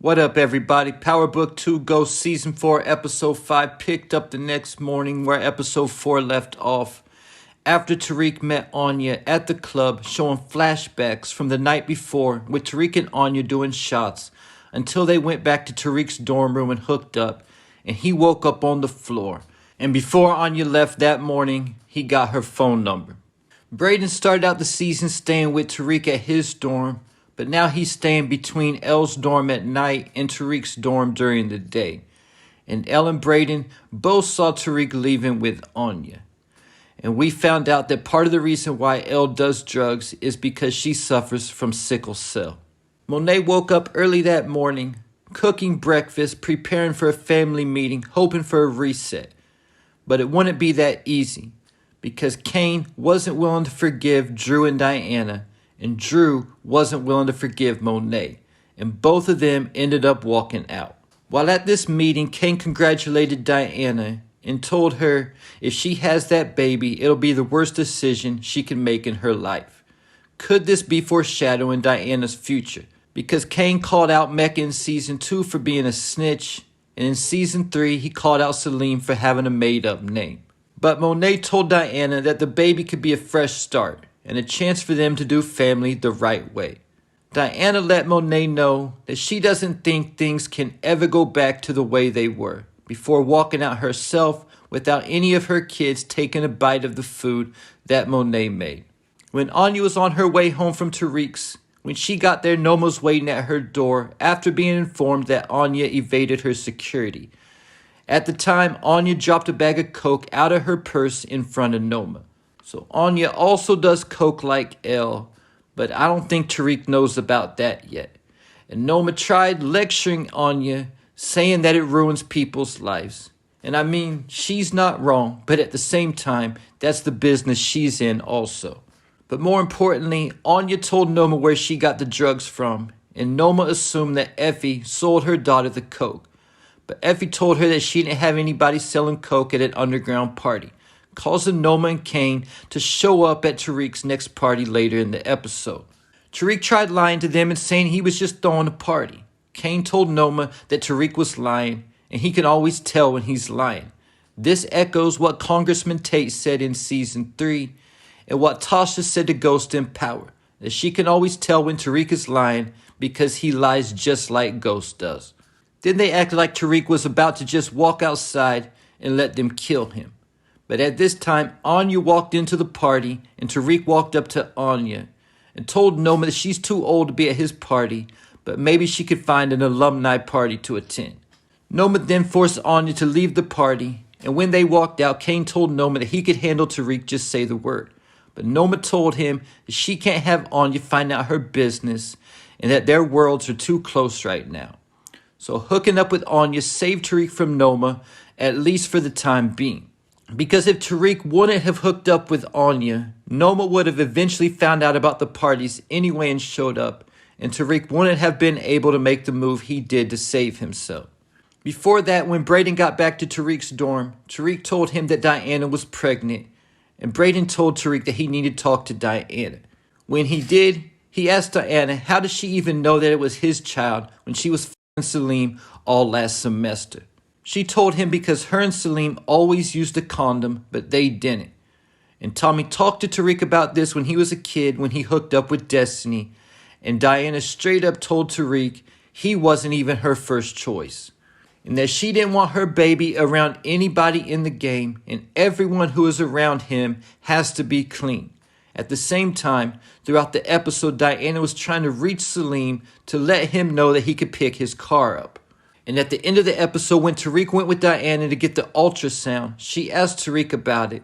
What up, everybody? Power Book 2 Ghost Season 4, Episode 5 picked up the next morning where Episode 4 left off. After Tariq met Anya at the club, showing flashbacks from the night before with Tariq and Anya doing shots until they went back to Tariq's dorm room and hooked up, and he woke up on the floor. And before Anya left that morning, he got her phone number. Brayden started out the season staying with Tariq at his dorm, but now he's staying between Elle's dorm at night and Tariq's dorm during the day. And Elle and Brayden both saw Tariq leaving with Anya. And we found out that part of the reason why Elle does drugs is because she suffers from sickle cell. Monet woke up early that morning, cooking breakfast, preparing for a family meeting, hoping for a reset. But it wouldn't be that easy, because Kane wasn't willing to forgive Drew and Diana, and Drew wasn't willing to forgive Monet, and both of them ended up walking out. While at this meeting, Kane congratulated Diana and told her if she has that baby, it'll be the worst decision she can make in her life. Could this be foreshadowing Diana's future? Because Kane called out Mecca in Season 2 for being a snitch, and in Season 3 he called out Salim for having a made-up name. But Monet told Diana that the baby could be a fresh start, and a chance for them to do family the right way. Diana let Monet know that she doesn't think things can ever go back to the way they were, before walking out herself without any of her kids taking a bite of the food that Monet made. When Anya was on her way home from Tariq's, when she got there, Noma was waiting at her door after being informed that Anya evaded her security. At the time, Anya dropped a bag of coke out of her purse in front of Noma. So Anya also does coke like Elle, but I don't think Tariq knows about that yet. And Noma tried lecturing Anya, saying that it ruins people's lives. And I mean, she's not wrong, but at the same time, that's the business she's in also. But more importantly, Anya told Noma where she got the drugs from, and Noma assumed that Effie sold her daughter the coke. But Effie told her that she didn't have anybody selling coke at an underground party, causing Noma and Kane to show up at Tariq's next party later in the episode. Tariq tried lying to them and saying he was just throwing a party. Kane told Noma that Tariq was lying, and he can always tell when he's lying. This echoes what Congressman Tate said in Season 3, and what Tasha said to Ghost in Power, that she can always tell when Tariq is lying because he lies just like Ghost does. Then they acted like Tariq was about to just walk outside and let them kill him. But at this time, Anya walked into the party, and Tariq walked up to Anya and told Noma that she's too old to be at his party, but maybe she could find an alumni party to attend. Noma then forced Anya to leave the party, and when they walked out, Kane told Noma that he could handle Tariq, just say the word. But Noma told him that she can't have Anya find out her business, and that their worlds are too close right now. So hooking up with Anya saved Tariq from Noma, at least for the time being. Because if Tariq wouldn't have hooked up with Anya, Noma would have eventually found out about the parties anyway and showed up, and Tariq wouldn't have been able to make the move he did to save himself. Before that, when Brayden got back to Tariq's dorm, Tariq told him that Diana was pregnant, and Brayden told Tariq that he needed to talk to Diana. When he did, he asked Diana how did she even know that it was his child when she was f***ing Salim all last semester. She told him because her and Salim always used a condom, but they didn't. And Tommy talked to Tariq about this when he was a kid when he hooked up with Destiny, and Diana straight up told Tariq he wasn't even her first choice, and that she didn't want her baby around anybody in the game, and everyone who is around him has to be clean. At the same time, throughout the episode, Diana was trying to reach Salim to let him know that he could pick his car up. And at the end of the episode, when Tariq went with Diana to get the ultrasound, she asked Tariq about it,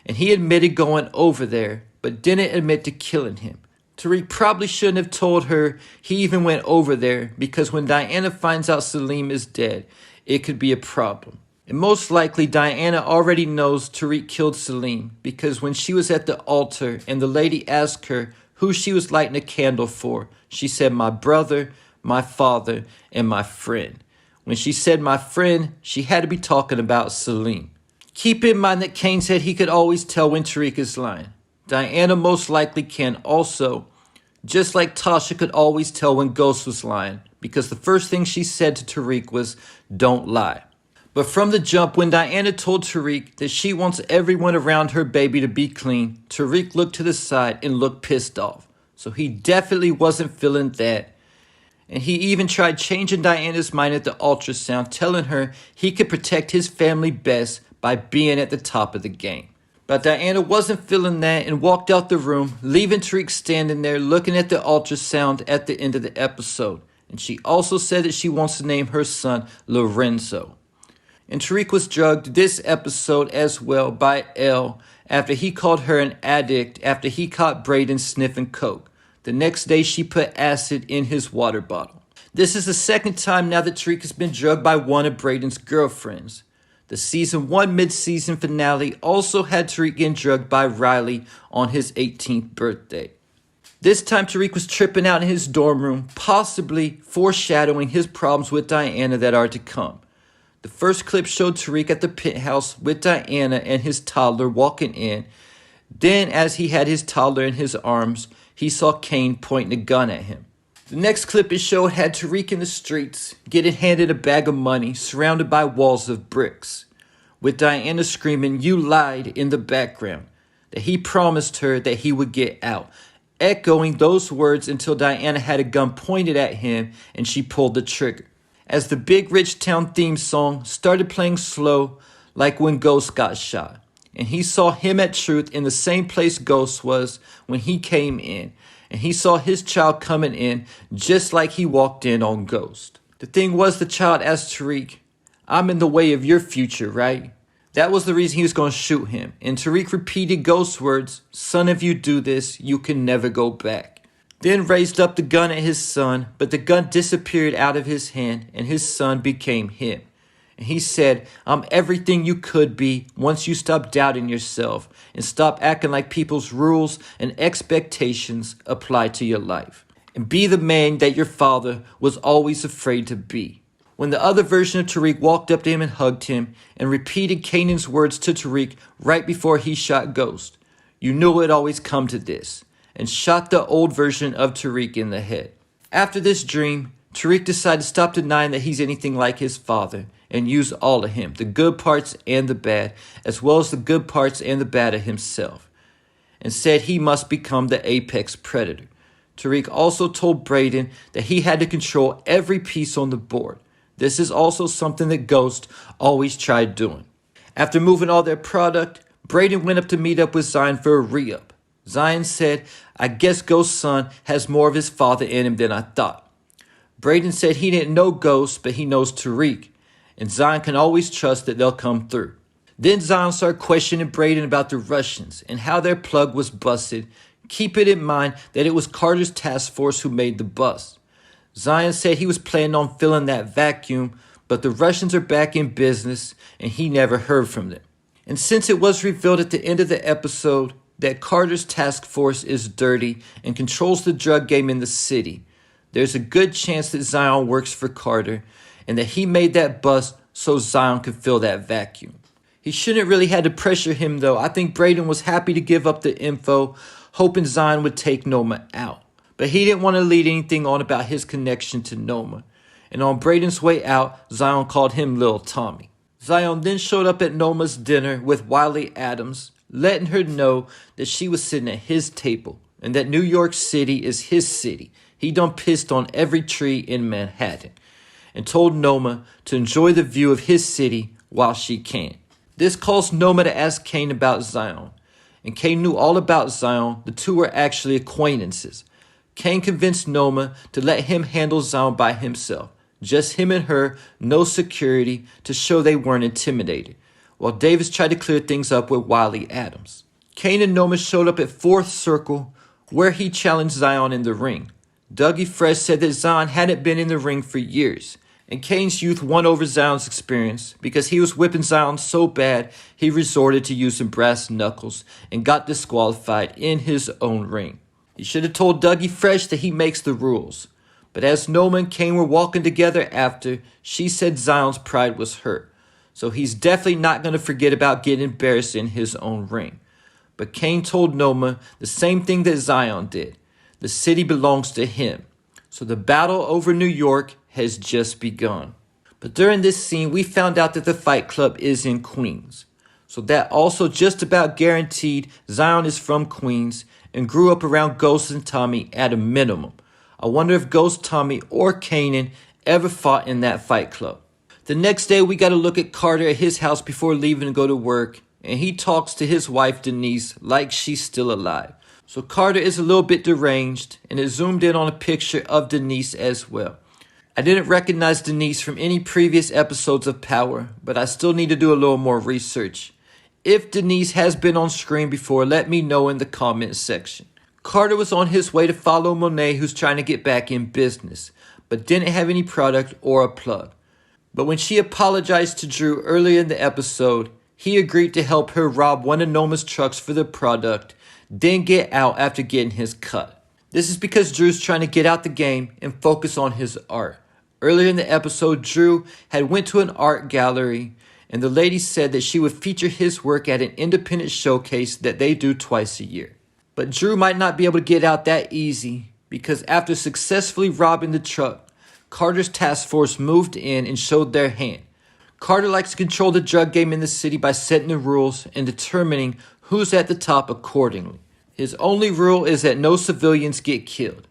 and he admitted going over there, but didn't admit to killing him. Tariq probably shouldn't have told her he even went over there, because when Diana finds out Salim is dead, it could be a problem. And most likely Diana already knows Tariq killed Salim, because when she was at the altar and the lady asked her who she was lighting a candle for, she said, "My brother, my father, and my friend." When she said my friend, she had to be talking about Salim. Keep in mind that Kane said he could always tell when Tariq is lying. Diana most likely can also, just like Tasha could always tell when Ghost was lying, because the first thing she said to Tariq was, "Don't lie." But from the jump, when Diana told Tariq that she wants everyone around her baby to be clean, Tariq looked to the side and looked pissed off. So he definitely wasn't feeling that. And he even tried changing Diana's mind at the ultrasound, telling her he could protect his family best by being at the top of the game. But Diana wasn't feeling that and walked out the room, leaving Tariq standing there looking at the ultrasound at the end of the episode. And she also said that she wants to name her son Lorenzo. And Tariq was drugged this episode as well by Elle after he called her an addict after he caught Brayden sniffing coke. The next day she put acid in his water bottle. This is the second time now that Tariq has been drugged by one of Brayden's girlfriends. The season 1 mid-season finale also had Tariq getting drugged by Riley on his 18th birthday. This time Tariq was tripping out in his dorm room, possibly foreshadowing his problems with Diana that are to come. The first clip showed Tariq at the penthouse with Diana and his toddler walking in. Then, as he had his toddler in his arms, he saw Kane pointing a gun at him. The next clip it showed had Tariq in the streets, getting handed a bag of money surrounded by walls of bricks, with Diana screaming, "You lied," in the background, that he promised her that he would get out, echoing those words until Diana had a gun pointed at him and she pulled the trigger. As the Big Rich Town theme song started playing slow, like when Ghost got shot, and he saw him at Truth in the same place Ghost was when he came in, and he saw his child coming in just like he walked in on Ghost. The thing was, the child asked Tariq, "I'm in the way of your future, right?" That was the reason he was going to shoot him, and Tariq repeated Ghost's words, "Son, if you do this, you can never go back." Then raised up the gun at his son, but the gun disappeared out of his hand, and his son became him. And he said, "I'm everything you could be once you stop doubting yourself and stop acting like people's rules and expectations apply to your life. And be the man that your father was always afraid to be." When the other version of Tariq walked up to him and hugged him and repeated Kanan's words to Tariq right before he shot Ghost, "You knew it would always come to this," and shot the old version of Tariq in the head. After this dream, Tariq decided to stop denying that he's anything like his father and use all of him, the good parts and the bad, as well as the good parts and the bad of himself, and said he must become the apex predator. Tariq also told Brayden that he had to control every piece on the board. This is also something that Ghost always tried doing. After moving all their product, Brayden went up to meet up with Zion for a re-up. Zion said, "I guess Ghost's son has more of his father in him than I thought." Brayden said he didn't know Ghost, but he knows Tariq, and Zion can always trust that they'll come through. Then Zion started questioning Brayden about the Russians and how their plug was busted, keeping in mind that it was Carter's task force who made the bust. Zion said he was planning on filling that vacuum, but the Russians are back in business, and he never heard from them. And since it was revealed at the end of the episode that Carter's task force is dirty and controls the drug game in the city, there's a good chance that Zion works for Carter and that he made that bust so Zion could fill that vacuum. He shouldn't really had to pressure him though. I think Brayden was happy to give up the info, hoping Zion would take Noma out. But he didn't want to lead anything on about his connection to Noma. And on Brayden's way out, Zion called him Lil Tommy. Zion then showed up at Noma's dinner with Wiley Adams, letting her know that she was sitting at his table and that New York City is his city. He done pissed on every tree in Manhattan, and told Noma to enjoy the view of his city while she can. This caused Noma to ask Kane about Zion, and Kane knew all about Zion. The two were actually acquaintances. Kane convinced Noma to let him handle Zion by himself, just him and her, no security, to show they weren't intimidated, while Davis tried to clear things up with Wiley Adams. Kane and Noma showed up at Fourth Circle, where he challenged Zion in the ring. Dougie Fresh said that Zion hadn't been in the ring for years, and Kane's youth won over Zion's experience because he was whipping Zion so bad he resorted to using brass knuckles and got disqualified in his own ring. He should have told Dougie Fresh that he makes the rules. But as Noma and Kane were walking together after, she said Zion's pride was hurt. So he's definitely not going to forget about getting embarrassed in his own ring. But Kane told Noma the same thing that Zion did. The city belongs to him. So the battle over New York has just begun. But during this scene, we found out that the Fight Club is in Queens. So that also just about guaranteed Zion is from Queens and grew up around Ghost and Tommy at a minimum. I wonder if Ghost, Tommy, or Kanan ever fought in that Fight Club. The next day, we got to look at Carter at his house before leaving to go to work, and he talks to his wife Denise like she's still alive. So Carter is a little bit deranged, and it zoomed in on a picture of Denise as well. I didn't recognize Denise from any previous episodes of Power, but I still need to do a little more research. If Denise has been on screen before, let me know in the comments section. Carter was on his way to follow Monet, who's trying to get back in business, but didn't have any product or a plug. But when she apologized to Drew earlier in the episode, he agreed to help her rob one of Noma's trucks for the product, then get out after getting his cut. This is because Drew's trying to get out the game and focus on his art. Earlier in the episode, Drew had went to an art gallery, and the lady said that she would feature his work at an independent showcase that they do twice a year. But Drew might not be able to get out that easy, because after successfully robbing the truck, Carter's task force moved in and showed their hand. Carter likes to control the drug game in the city by setting the rules and determining who's at the top accordingly. His only rule is that no civilians get killed.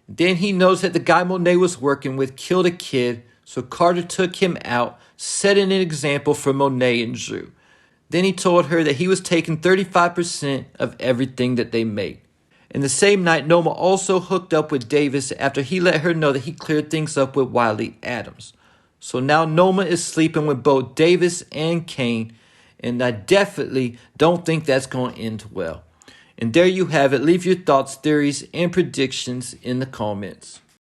Then he knows that the guy Monet was working with killed a kid, so Carter took him out, setting an example for Monet and Drew. Then he told her that he was taking 35% of everything that they made. In the same night, Noma also hooked up with Davis after he let her know that he cleared things up with Wiley Adams. So now Noma is sleeping with both Davis and Kane, and I definitely don't think that's going to end well. And there you have it. Leave your thoughts, theories, and predictions in the comments.